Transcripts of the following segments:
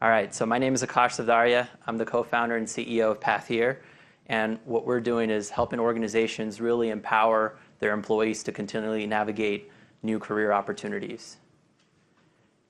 All right, so my name is Akash Savdaria. I'm the co-founder and CEO of Patheer. And what we're doing is helping organizations really empower their employees to continually navigate new career opportunities.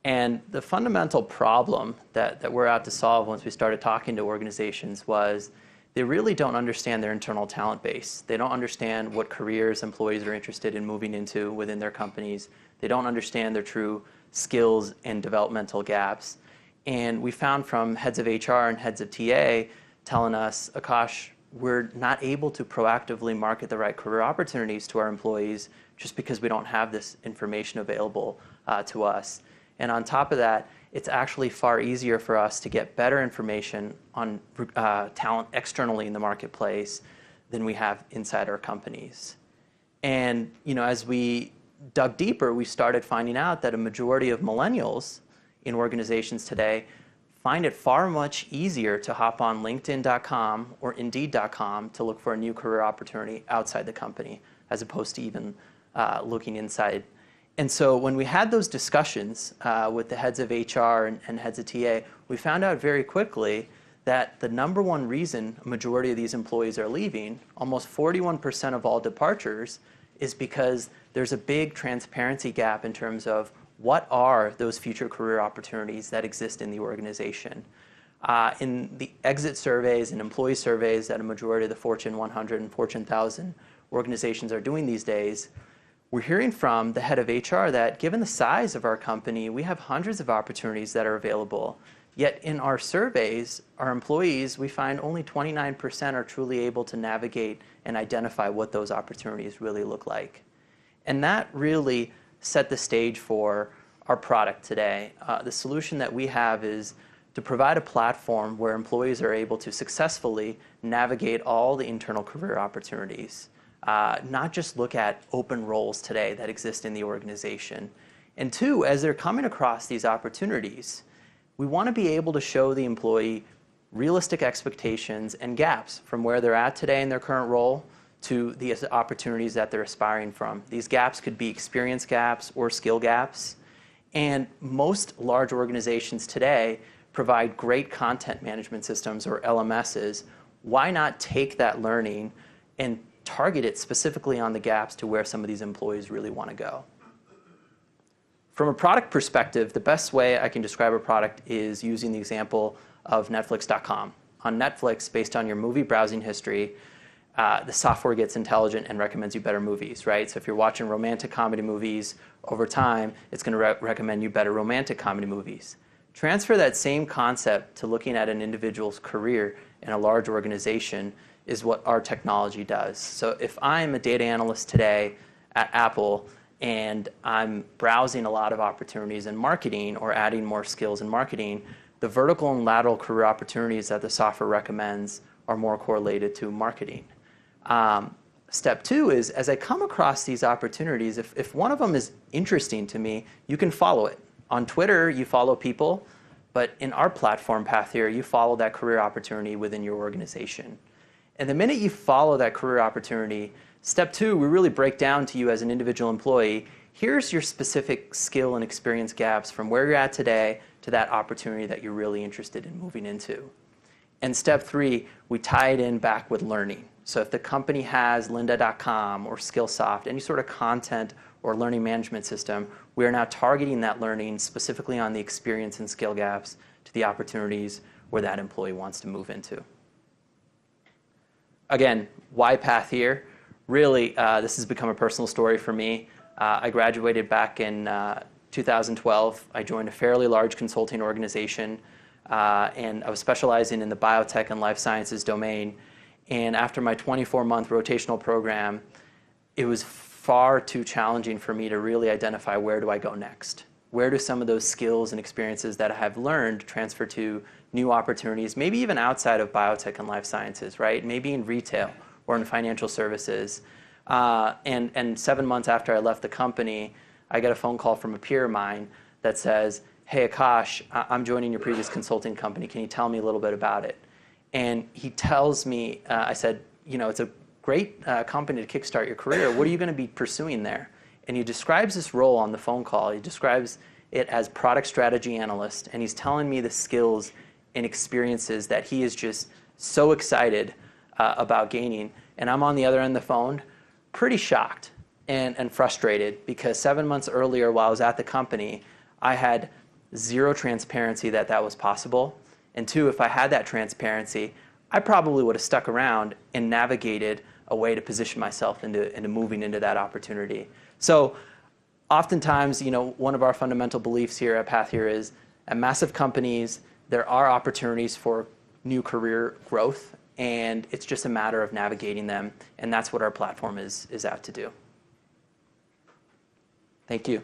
And the fundamental problem that we're out to solve once we started talking to organizations was they really don't understand their internal talent base. They don't understand what careers employees are interested in moving into within their companies. They don't understand their true skills and developmental gaps. And we found from heads of HR and heads of TA telling us, Akash, we're not able to proactively market the right career opportunities to our employees just because we don't have this information available to us. And on top of that, it's actually far easier for us to get better information on talent externally in the marketplace than we have inside our companies. And as we dug deeper, we started finding out that a majority of millennials in organizations today find it far much easier to hop on LinkedIn.com or Indeed.com to look for a new career opportunity outside the company, as opposed to even looking inside. And so when we had those discussions with the heads of HR and heads of TA, we found out very quickly that the number one reason a majority of these employees are leaving, almost 41% of all departures, is because there's a big transparency gap in terms of what are those future career opportunities that exist in the organization. In the exit surveys and employee surveys that a majority of the Fortune 100 and Fortune 1000 organizations are doing these days, we're hearing from the head of HR that given the size of our company, we have hundreds of opportunities that are available. Yet in our surveys, our employees, we find only 29% are truly able to navigate and identify what those opportunities really look like. And that really set the stage for our product today. The solution that we have is to provide a platform where employees are able to successfully navigate all the internal career opportunities, not just look at open roles today that exist in the organization. And two, as they're coming across these opportunities, we want to be able to show the employee realistic expectations and gaps from where they're at today in their current role to the opportunities that they're aspiring from. These gaps could be experience gaps or skill gaps. And most large organizations today provide great content management systems or LMSs. Why not take that learning and target it specifically on the gaps to where some of these employees really want to go? From a product perspective, the best way I can describe a product is using the example of Netflix.com. On Netflix, based on your movie browsing history, the software gets intelligent and recommends you better movies, right? So if you're watching romantic comedy movies over time, it's going to recommend you better romantic comedy movies. Transfer that same concept to looking at an individual's career in a large organization is what our technology does. So if I'm a data analyst today at Apple and I'm browsing a lot of opportunities in marketing or adding more skills in marketing, the vertical and lateral career opportunities that the software recommends are more correlated to marketing. Step two is, as I come across these opportunities, if one of them is interesting to me, you can follow it. On Twitter, you follow people, but in our platform, Patheer, you follow that career opportunity within your organization. And the minute you follow that career opportunity, step two, we really break down to you as an individual employee, here's your specific skill and experience gaps from where you're at today to that opportunity that you're really interested in moving into. And step three, we tie it in back with learning. So if the company has lynda.com or Skillsoft, any sort of content or learning management system, we are now targeting that learning specifically on the experience and skill gaps to the opportunities where that employee wants to move into. Again, why Patheer? Really, this has become a personal story for me. I graduated back in 2012. I joined a fairly large consulting organization, and I was specializing in the biotech and life sciences domain. And after my 24-month rotational program, it was far too challenging for me to really identify where do I go next. Where do some of those skills and experiences that I have learned transfer to new opportunities, maybe even outside of biotech and life sciences, right? Maybe in retail or in financial services. And 7 months after I left the company, I got a phone call from a peer of mine that says, hey, Akash, I'm joining your previous consulting company. Can you tell me a little bit about it? And he tells me, I said, it's a great company to kickstart your career. What are you going to be pursuing there? And he describes this role on the phone call. He describes it as product strategy analyst, and he's telling me the skills and experiences that he is just so excited about gaining. And I'm on the other end of the phone, pretty shocked and frustrated, because 7 months earlier while I was at the company, I had zero transparency that that was possible. And two, if I had that transparency, I probably would have stuck around and navigated a way to position myself into moving into that opportunity. So oftentimes, one of our fundamental beliefs here at Patheer is at massive companies, there are opportunities for new career growth, and it's just a matter of navigating them. And that's what our platform is out to do. Thank you.